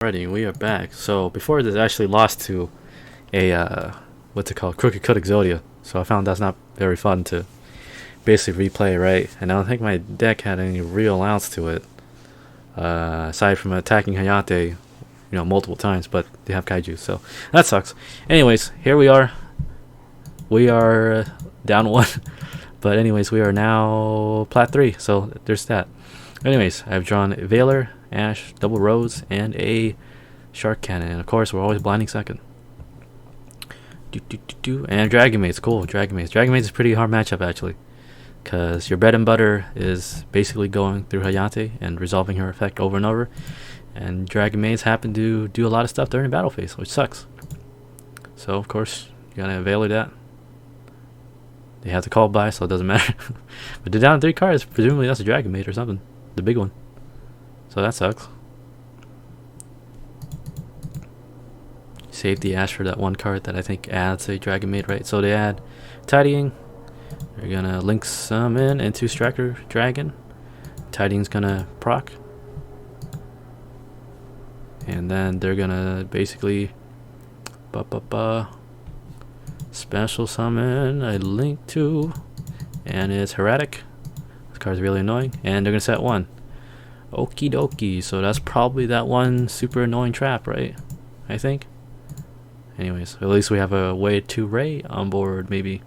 Alrighty, we are back. So before this, I actually lost to a what's it called, Crooked Cut Exodia. So I found that's not very fun to basically replay, right? And I don't think my deck had any real ounce to it, aside from attacking Hayate, multiple times. But they have kaiju, so that sucks. Anyways, here we are. We are down one, but anyways, we are now plat 3. So there's that. Anyways, I've drawn Veiler, Ash, Double Rose, and a Shark Cannon. And of course, we're always blinding second. And Dragon Maid's cool. Dragon Maid is a pretty hard matchup actually, because your bread and butter is basically going through Hayate and resolving her effect over and over. And Dragon Maids happen to do a lot of stuff during the battle phase, which sucks. So of course, you gotta Veiler that. They have to call by, so it doesn't matter. But they're down 3 cards. Presumably that's a Dragon Maid or something, the big one. So that sucks. Save the Ash for that one card that I think adds a Dragon Maid, right? So they add Tidying. They're gonna link summon into Striker Dragon. Tidying's gonna proc. And then they're gonna basically special summon a link to, and it's Heretic. This card's really annoying. And they're gonna set 1. Okie dokie, so that's probably that one super annoying trap, right? I think. Anyways, at least we have a way to Ray on board, maybe.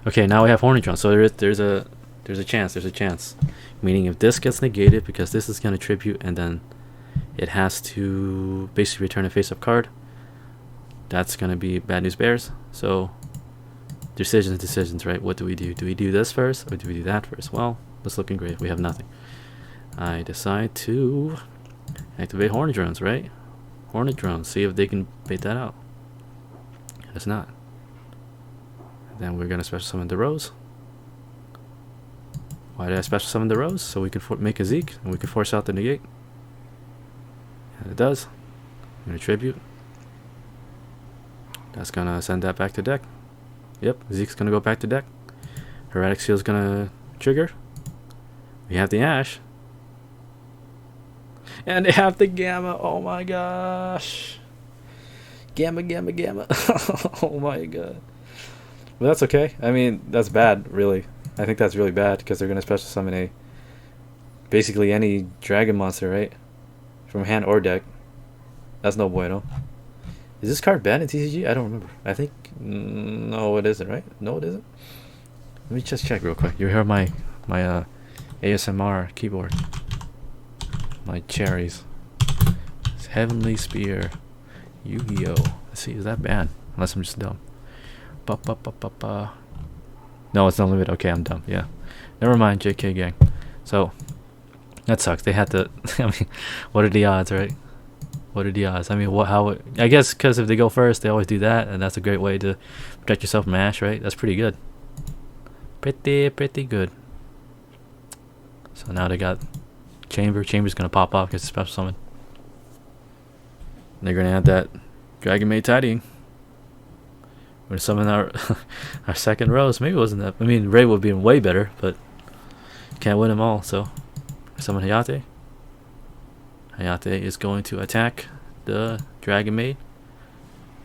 Okay, now we have Hornitron, so there's a chance. Meaning if this gets negated, because this is gonna tribute, and then it has to basically return a face-up card. That's gonna be bad news bears. So decisions, right? What do we do? Do we do this first, or do we do that first? Well, that's looking great. We have nothing. I decide to activate Hornet Drones, right? Hornet Drones, see if they can bait that out. It's not. Then we're gonna special summon the Rose. Why did I special summon the Rose? So we can make a Zeke and we can force out the negate. And it does. I'm gonna tribute. That's gonna send that back to deck. Yep, Zeke's gonna go back to deck. Heretic Seal's gonna trigger. We have the Ash. And they have the Gamma. Oh my gosh. Gamma. Oh my god. But that's okay. I mean, that's bad, really. I think that's really bad, because they're going to special summon basically any dragon monster, right? From hand or deck. That's no bueno. Is this card banned in TCG? I don't remember. I think... no, it isn't, right? No, it isn't. Let me just check real quick. You hear my ASMR keyboard. My cherries. It's Heavenly Spear. Yu-Gi-Oh! Let's see, is that banned? Unless I'm just dumb. No, it's not limited. Okay, I'm dumb. Yeah. Never mind, JK gang. So, that sucks. They had to... I mean, what are the odds, right? What are the odds? I mean, I guess because if they go first, they always do that, and that's a great way to protect yourself from Ash, right? That's pretty good. Pretty good. So now they got Chamber. Chamber's gonna pop off because it's special summon. They're gonna add that Dragon Maid Tidying. We're gonna summon our second Rose. Maybe it wasn't that. I mean, Ray would be way better, but can't win them all. So summon Hayate. Hayate is going to attack the Dragon Maid,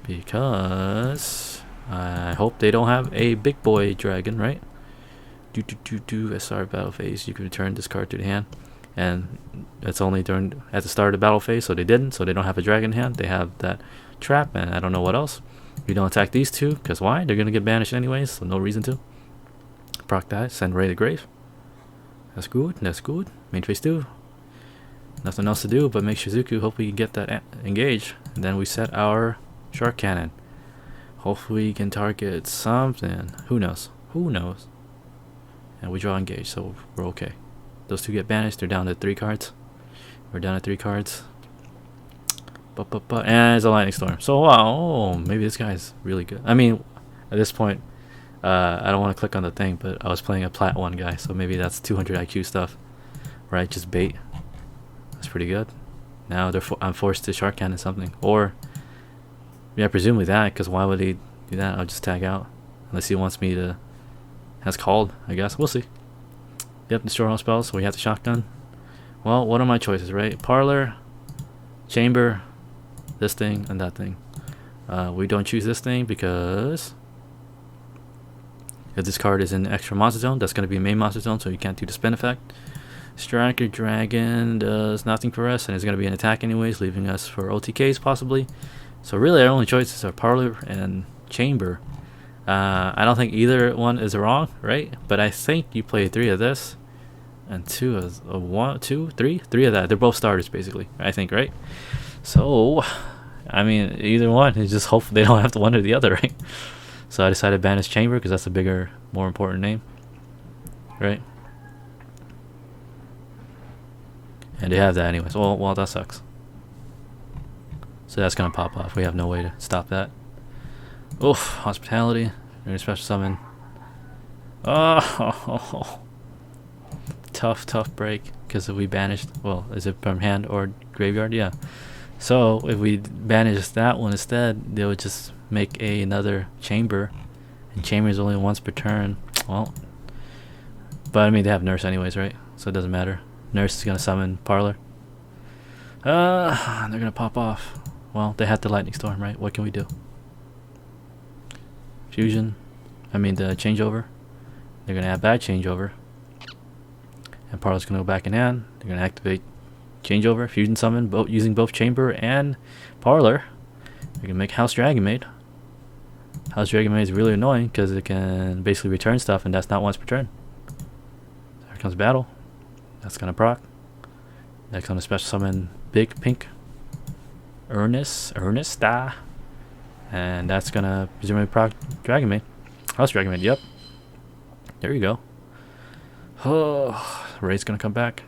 because I hope they don't have a big boy dragon, right? SR battle phase. You can return this card to the hand, and it's only at the start of the battle phase, so they didn't. So they don't have a dragon hand. They have that trap, and I don't know what else. We don't attack these two, because why? They're gonna get banished anyways, so no reason to. Proc that. Send Ray to grave. That's good. That's good. Main phase 2. Nothing else to do but make Shizuku. Hopefully we can get that engaged, and then we set our Shark Cannon. Hopefully we can target something. Who knows? Who knows? And we draw engage, so we're okay. Those two get banished. They're down to 3 cards. We're down to 3 cards. And it's a lightning storm. So wow, oh, maybe this guy's really good. I mean, at this point, I don't want to click on the thing, but I was playing a plat 1 guy, so maybe that's 200 IQ stuff, right? Just bait. That's pretty good. Now I'm forced to Shark Cannon something, or yeah, presumably that, because why would he do that? I'll just tag out unless he wants me to. Has called, I guess. We'll see. Yep, destroy all spells. So we have the shotgun. Well, what are my choices, right? Parlor, chamber, this thing, and that thing. We don't choose this thing because if this card is in extra monster zone, that's going to be main monster zone, so you can't do the spin effect. Striker Dragon does nothing for us, and it's going to be an attack anyways, leaving us for OTKs possibly. So really our only choices are Parlor and Chamber. I don't think either one is wrong, right? But I think you play 3 of this and 2 of 3 of that. They're both starters basically, I think, right? So I mean, either one, is just hope they don't have to one or the other, right? So I decided to banish Chamber because that's a bigger, more important name, right? And they have that anyways. Well, that sucks. So that's gonna pop off. We have no way to stop that. Oof, hospitality. They're gonna special summon. Oh, tough break. Because if we banished, well, is it from hand or graveyard? Yeah. So if we banish that one instead, they would just make another chamber, and chamber is only once per turn. Well, but I mean they have nurse anyways, right? So it doesn't matter. Nurse is gonna summon Parlor. They're gonna pop off. Well, they had the lightning storm, right? What can we do? Fusion. I mean the changeover. They're gonna add bad changeover, and Parlor's gonna go back in hand. They're gonna activate changeover, fusion summon, using both chamber and Parlor. We can make House Dragon Maid. House Dragon Maid is really annoying because it can basically return stuff, and that's not once per turn. So here comes battle. That's gonna proc. Next on a special summon Big Pink Ernesta, and that's gonna presumably proc Dragon Maid. House Dragon Maid. Yep. There you go. Oh, Ray's gonna come back.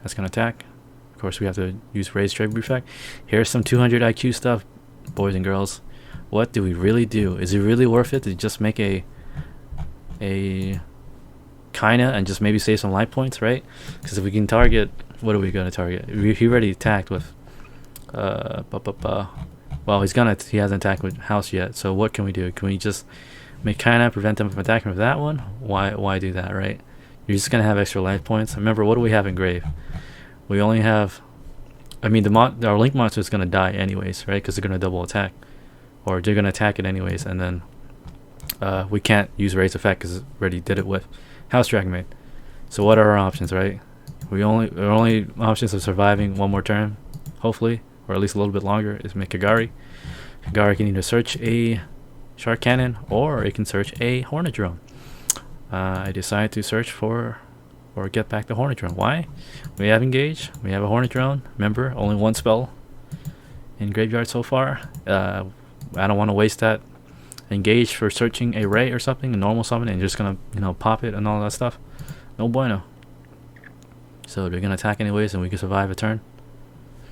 That's gonna attack. Of course, we have to use Ray's trade effect. Here's some 200 IQ stuff, boys and girls. What do we really do? Is it really worth it to just make a kinda and just maybe save some life points, right? Because if we can target, what are we gonna target? He already attacked with well, he hasn't attacked with House yet. So what can we do? Can we just make kinda prevent him from attacking with that one? Why do that, right? You're just gonna have extra life points. Remember, what do we have in grave? We only have, I mean, our link monster is gonna die anyways, right? Because they're gonna double attack, or they're gonna attack it anyways, and then we can't use Ray's effect because it already did it with House Dragon Maid. So what are our options, right? Our only options of surviving one more turn, hopefully, or at least a little bit longer, is make Kagari. Kagari can either search a Shark Cannon or it can search a Hornet Drone. I decided to search for or get back the Hornet Drone. Why? We have Engage. We have a Hornet Drone. Remember, only one spell in graveyard so far. I don't want to waste that Engage for searching a Ray or something, a normal summon, and just gonna pop it and all that stuff. No bueno. So they're gonna attack anyways, and we can survive a turn.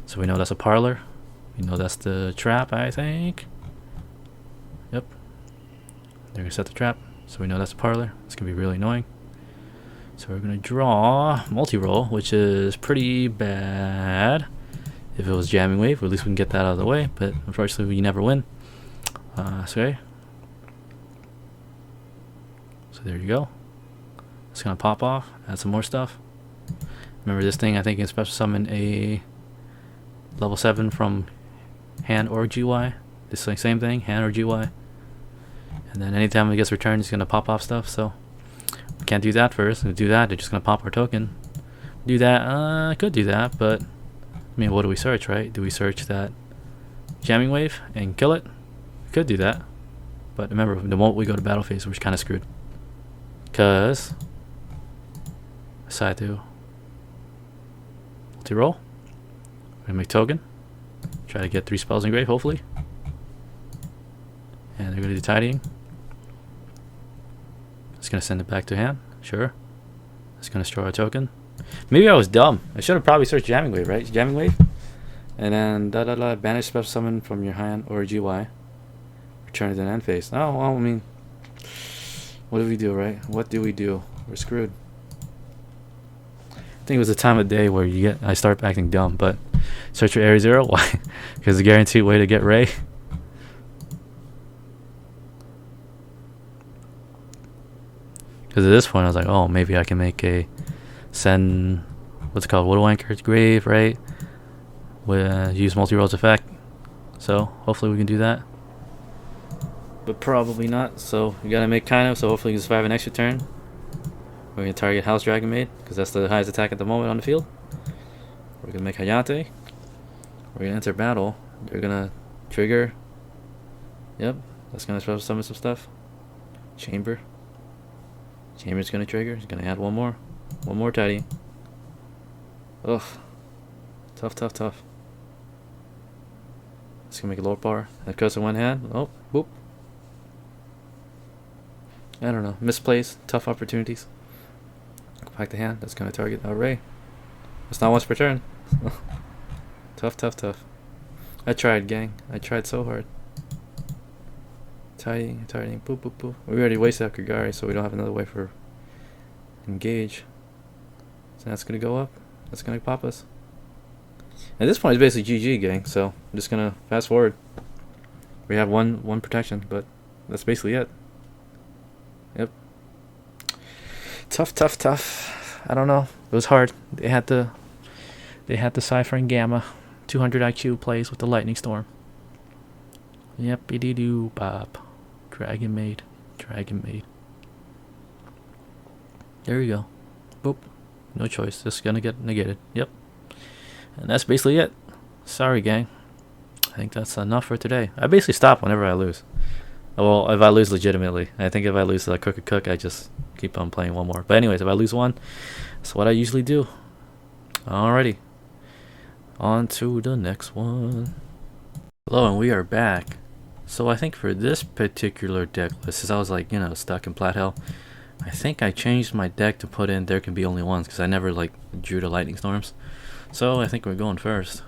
So we know that's a Parlor. We know that's the trap, I think. Yep. They're gonna set the trap. So we know that's a Parlor. It's gonna be really annoying. So we're gonna draw multi-roll, which is pretty bad. If it was Jamming Wave, at least we can get that out of the way. But unfortunately, we never win. So there you go. It's gonna pop off. Add some more stuff. Remember this thing? I think can special summon a level 7 from hand or GY. This same thing, hand or GY. And then anytime it gets returned, it's gonna pop off stuff. So we can't do that first. If we do that, they're just gonna pop our token. Do that? Could do that, but I mean, what do we search, right? Do we search that Jamming Wave and kill it? We could do that, but remember, the moment we go to battle phase, we're kind of screwed. Cause decide to multi-roll. We're gonna make token. Try to get 3 spells in grave, hopefully. And they're gonna do tidying. It's gonna send it back to hand. Sure. It's gonna store a token. Maybe I was dumb. I should have probably searched Jamming Wave, right? Jamming Wave. And then banish special summon from your hand or GY. Return it in end phase. Oh well, I mean, what do we do, right? What do we do? We're screwed. I think it was a time of day where I start acting dumb, but search for Area 0. Why? Because it's a guaranteed way to get Ray. Because at this point I was like, oh, maybe I can make a send, what's it called, Widow Anchor's grave, right? with use multi-rolls effect. So hopefully we can do that. But probably not. So we gotta make kind of. So hopefully we can survive an extra turn. We're gonna target House Dragon Maid because that's the highest attack at the moment on the field. We're gonna make Hayate. We're gonna enter battle. They're gonna trigger. Yep, that's gonna special summon some stuff. Chamber. Chamber's gonna trigger. He's gonna add one more. One more tidy. Ugh. Tough, tough, tough. It's gonna make a lower power. That goes in one hand. Oh, whoop. I don't know. Misplays. Tough opportunities. Go back to hand. That's gonna target Ray. It's not once per turn. Tough, tough, tough. I tried, gang. I tried so hard. Tidying, tidying. Boop, boop, boop. We already wasted our Kagari, so we don't have another way for engage. So that's gonna go up. That's gonna pop us. At this point, it's basically GG, gang. So I'm just gonna fast forward. We have one protection, but that's basically it. Yep. Tough, tough, tough. I don't know. It was hard. They had the Cypher and Gamma. 200 IQ plays with the Lightning Storm. Yep, doo bop. Dragon Maid. Dragon Maid. There you go. Boop. No choice. Just gonna get negated. Yep. And that's basically it. Sorry, gang. I think that's enough for today. I basically stop whenever I lose. Well, if I lose legitimately. I think if I lose like Cook, I just keep on playing one more. But anyways, if I lose one, that's what I usually do. Alrighty. On to the next one. Hello, and we are back. So I think for this particular deck list, since I was like, stuck in Plat Hell, I think I changed my deck to put in There Can Be Only Ones, because I never like drew the Lightning Storms. So I think we're going first.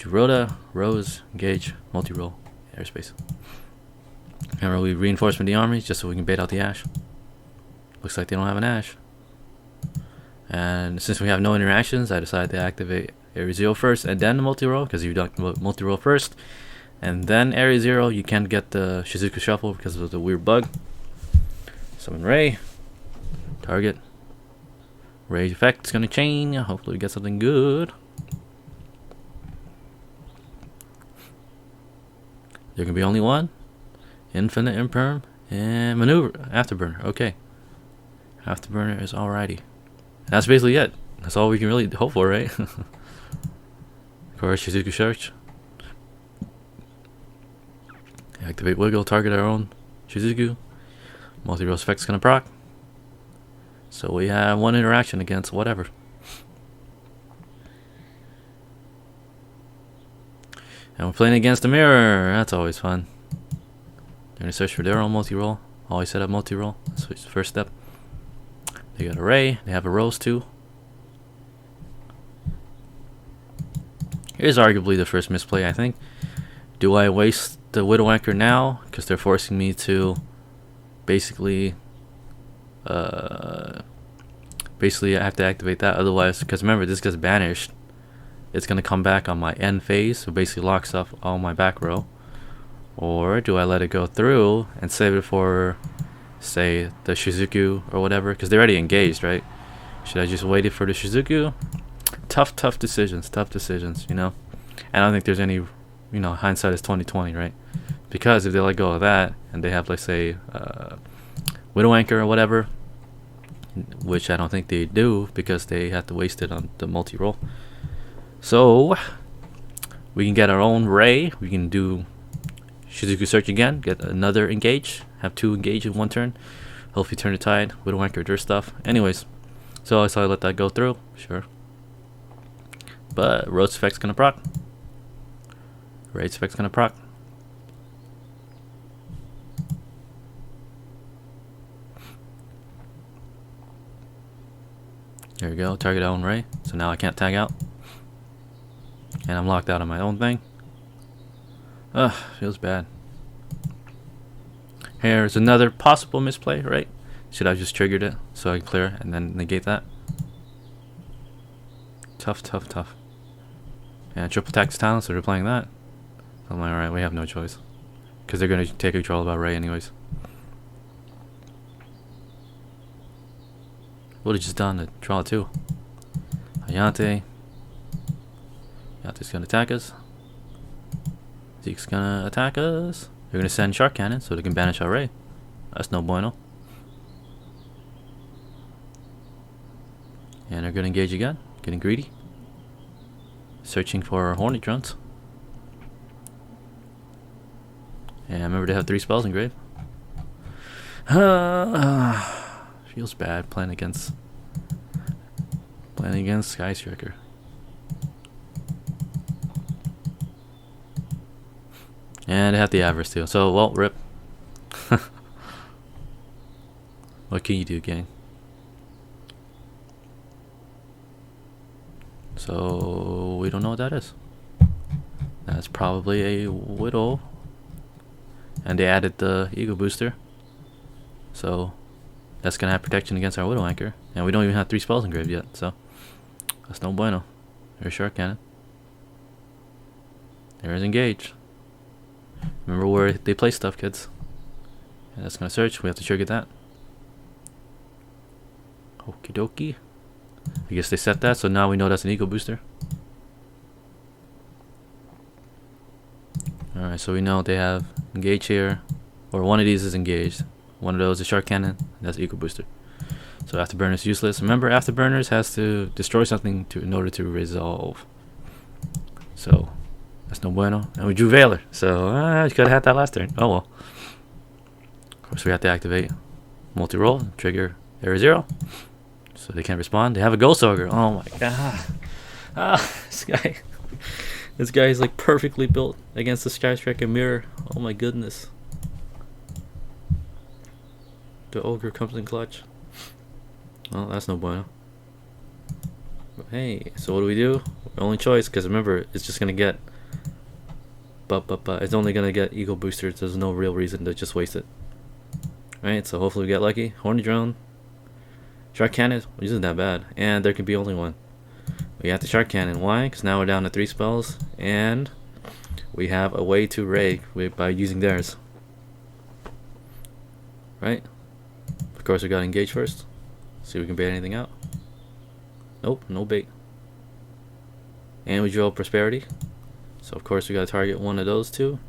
Rhoda, Rose, Engage, multi-roll, airspace. Remember, we reinforcement the army just so we can bait out the Ash. Looks like they don't have an Ash. And since we have no interactions, I decided to activate Area 0 first and then the multi-roll, because you do multi-roll first and then Area 0, you can't get the Shizuku Shuffle because of the weird bug. Summon Ray. Target. Rage effect's gonna chain. Hopefully we get something good. There can be only one. Infinite Imperm and Maneuver Afterburner. Okay. Afterburner is alrighty. That's basically it. That's all we can really hope for, right? Of course, Shizuku Search. Activate Wiggle, target our own Shizuku. Multi-Rose effect's gonna proc. So we have one interaction against whatever. And we're playing against the mirror. That's always fun. They're gonna search for their own multi-roll. Always set up multi-roll. That's the first step. They got a Ray. They have a Rose too. Here's arguably the first misplay, I think. Do I waste the Widow Anchor now? Because they're forcing me to basically I have to activate that. Otherwise, because remember, this gets banished. It's going to come back on my end phase. So basically locks up all my back row. Or do I let it go through and save it for, say, the Shizuku or whatever? Because they're already engaged, right? Should I just wait it for the Shizuku? Tough decisions, And I don't think there's any, hindsight is 20/20, right? Because if they let go of that and they have, let's say, Widow Anchor or whatever, which I don't think they do because they have to waste it on the multi-roll. So we can get our own Ray. We can do Shizuku Search again, get another engage, have 2 engage in 1 turn. Hopefully turn the tide, Widow Anchor, their stuff. Anyways, so I let that go through, sure. But Rose effect's gonna proc. Rage effect's gonna proc. There we go, target own Ray. So now I can't tag out. And I'm locked out on my own thing. Ugh, feels bad. Here's another possible misplay, right? Should I have just triggered it so I can clear and then negate that? Tough. And triple tax talent, so they're playing that. I'm like, alright, we have no choice. Because they're going to take control of our Ray anyways. Would have just done the draw 2. Hayate. Yacht's gonna attack us. Zeke's gonna attack us. They're gonna send Shark Cannon so they can banish our Ray. That's no bueno. And they're gonna engage again, getting greedy. Searching for Hornet drones. And remember they have 3 spells in grave. Feels bad playing against Skystriker. And they have the Avarice too. So, well, rip. What can you do, gang? So, we don't know what that is. That's probably a Widow. And they added the Ego Booster. So, that's going to have protection against our Widow Anchor. And we don't even have 3 spells in grave yet. So, that's no bueno. There's Shark Cannon. There's Engage. Remember where they play stuff, kids. And that's going to search. We have to trigger that. Okie dokie. I guess they set that, so now we know that's an Ego Booster. Alright, so we know they have Engage here. Or one of these is engaged. One of those is Shark Cannon. That's Ego Booster. So Afterburner is useless. Remember, Afterburners has to destroy something in order to resolve. So that's no bueno. And we drew Veiler. So you could have had that last turn. Oh well. Of course, we have to activate multi-roll, trigger Area 0. So they can't respond. They have a Ghost Ogre. Oh my god. This guy is like perfectly built against the Skystriker mirror. Oh my goodness. The Ogre comes in clutch. Well, that's no bueno. But hey, so what do? Only choice, because remember, it's just gonna get. It's only gonna get Ego Boosters. There's no real reason to just waste it. Right, so hopefully we get lucky. Horny Drone. Shark Cannon, which isn't that bad. And there can be only one. We have the Shark Cannon. Why? Because now we're down to 3 spells. And we have a way to Ray by using theirs. Right? Of course, we got to engage first. See if we can bait anything out. Nope, no bait. And we draw Prosperity. So of course we got to target one of those two.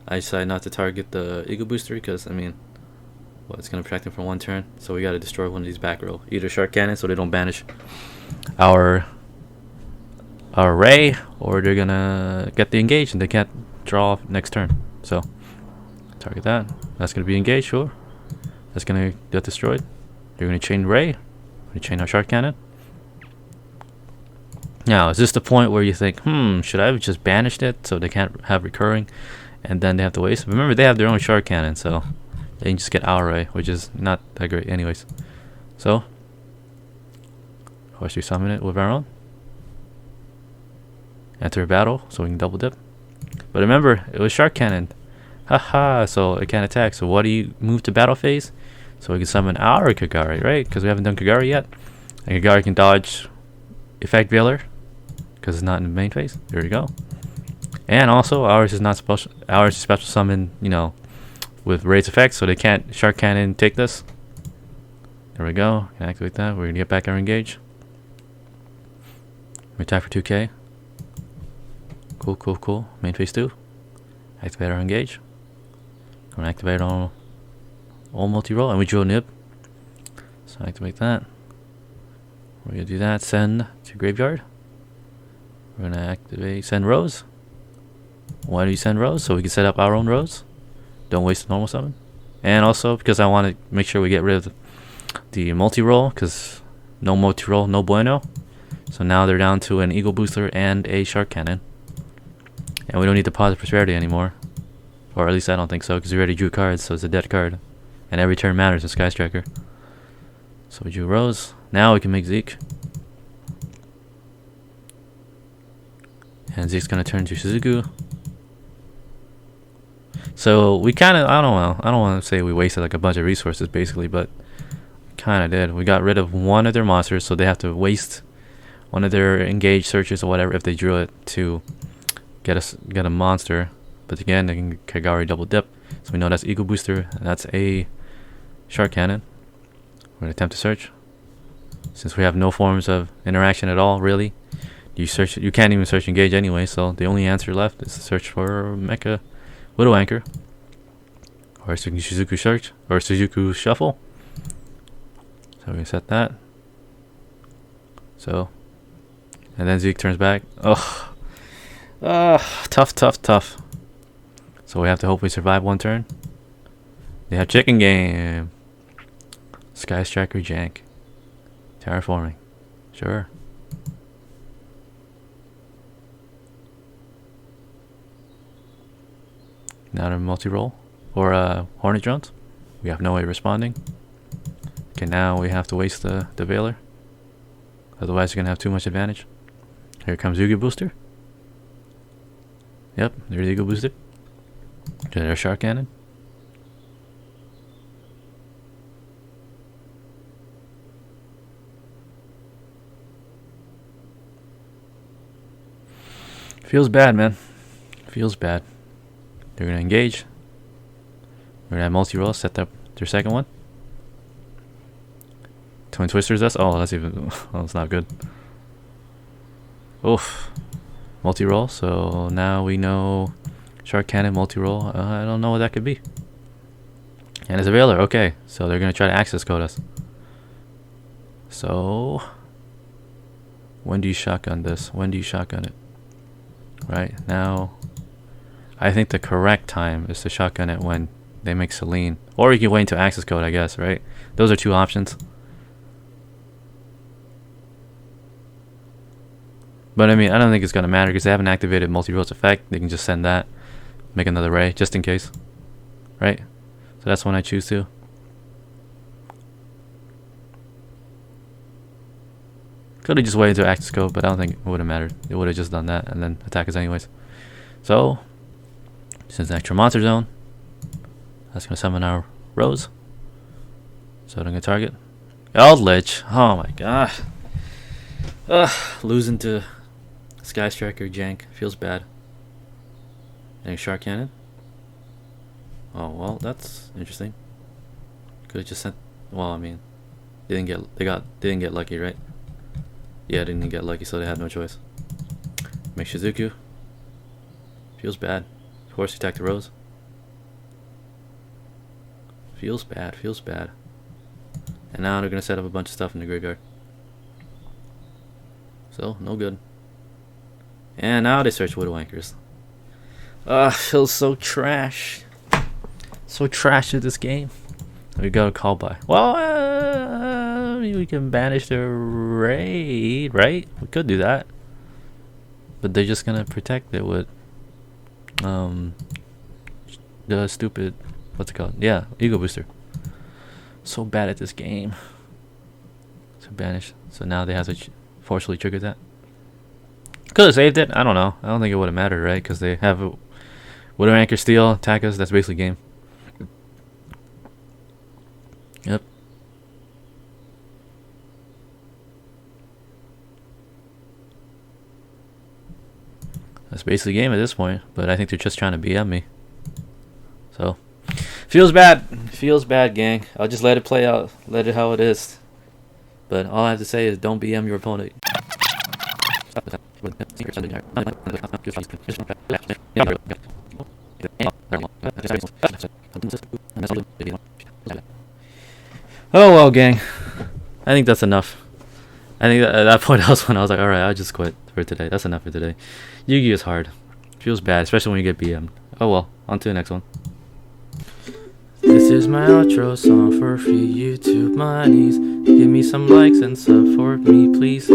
I decided not to target the Ego Booster because, I mean, well, it's going to protect him for 1 turn. So we got to destroy one of these back row. Either Shark Cannon so they don't banish our Ray, or they're going to get the engage and they can't draw next turn. So target that. That's going to be engaged, sure. That's going to get destroyed. They're going to chain Ray. We're going to chain our Shark Cannon. Now, is this the point where you think, should I have just banished it so they can't have recurring and then they have to waste? Remember, they have their own Shark Cannon, so they can just get our Ray, which is not that great anyways. So, of course, we summon it with our own. Enter a battle so we can double dip. But remember, it was Shark Cannon. Haha, so it can't attack. So what do you move to battle phase? So we can summon our Kagari, right? Because we haven't done Kagari yet. And Kagari can dodge Effect Veiler because it's not in the main phase. There we go. And also, ours is not special. Ours is special summon, you know, with Ray's effects, so they can't Shark Cannon take this. There we go. Can activate that. We're gonna get back our engage. We attack for 2k. Cool, cool, cool. Main phase 2. Activate our engage. We're gonna activate all multi-roll, and we drew a nib. So activate that. We're gonna do that. Send to graveyard. We're gonna activate send Rose. Why do you send Rose? So we can set up our own Rose. Don't waste a normal summon. And also because I want to make sure we get rid of the multi-roll, because no multi-roll, no bueno. So now they're down to an Ego Booster and a Shark Cannon. And we don't need to pause Prosperity anymore. Or at least I don't think so, because we already drew cards, so it's a dead card. And every turn matters in Skystriker. So we drew Rose. Now we can make Zeke. And Zeke's gonna turn to Shizuku. So we kind of, I don't want to say we wasted like a bunch of resources basically, but kind of did. We got rid of one of their monsters, so they have to waste one of their engaged searches or whatever if they drew it to get a monster. But again, they can Kagari double dip, so we know that's Ego Booster, and that's a Shark Cannon. We're gonna attempt to search. Since we have no forms of interaction at all, really, You search. You can't even search engage anyway. So the only answer left is to search for Mecha Widow Anchor, or Suzuku Search, or Suzuku Shuffle. So we can set that. So, and then Zeke turns back. Oh, tough. So we have to hopefully survive one turn. They have chicken game. Skystriker jank. Terraforming. Sure. Now to multi-roll or Hornet drones. We have no way of responding. Okay, now we have to waste the Veiler. Otherwise, you're gonna have too much advantage. Here comes Yu-Gi-Oh Booster. Yep, there's Yu-Gi-Oh Booster. There's Shark Cannon. Feels bad, man. Feels bad. They're gonna engage. We're gonna have multi-roll. Set up their second one. Twin Twisters us. Oh, that's even. Oh, that's not good. Oof. Multi-roll. So now we know Shark Cannon multi-roll. I don't know what that could be. And it's a Veiler. Okay, so they're gonna try to access code us. So when do you shotgun this? When do you shotgun it? Right now, I think the correct time is to shotgun it when they make Celine, or you can wait until access code. I guess, right? Those are two options. But I mean, I don't think it's gonna matter because they haven't activated multi-roles effect. They can just send that, make another ray just in case, right? So that's when I choose to. Could have just waited to access code, but I don't think it would have mattered. It would have just done that and then attack us anyways. So, since the extra monster zone, that's gonna summon our Rose. So I'm gonna target Eldritch. Oh my god. Losing to Skystriker jank feels bad. And Shark Cannon. Oh well, that's interesting. Could have just sent. Well, I mean, they didn't get lucky, right? Yeah, they didn't get lucky, so they had no choice. Make Shizuku. Feels bad. Of course, attack the Rose. Feels bad. And now they're gonna set up a bunch of stuff in the graveyard. So, no good. And now they search Widow Anchors. Feels so trash. So trash at this game. We got a call by. Well, I mean, we can banish the raid, right? We could do that. But they're just gonna protect it with the stupid, what's it called? Yeah, Ego Booster. So bad at this game. So banish. So now they have to forcefully trigger that. Could have saved it. I don't know. I don't think it would have mattered, right? Because they have a Widow Anchor steal, attack us. That's basically game. Yep. That's basically game at this point. But I think they're just trying to BM me. So feels bad. Feels bad, gang. I'll just let it play out. Let it how it is. But all I have to say is don't BM your opponent. Oh well, gang. I think that's enough. I think at that point I was like, alright, I'll just quit for today. That's enough for today. Yu-Gi-Oh is hard. Feels bad, especially when you get BM'd. Oh well, on to the next one. This is my outro song for free YouTube monies. Give me some likes and sub for me, please.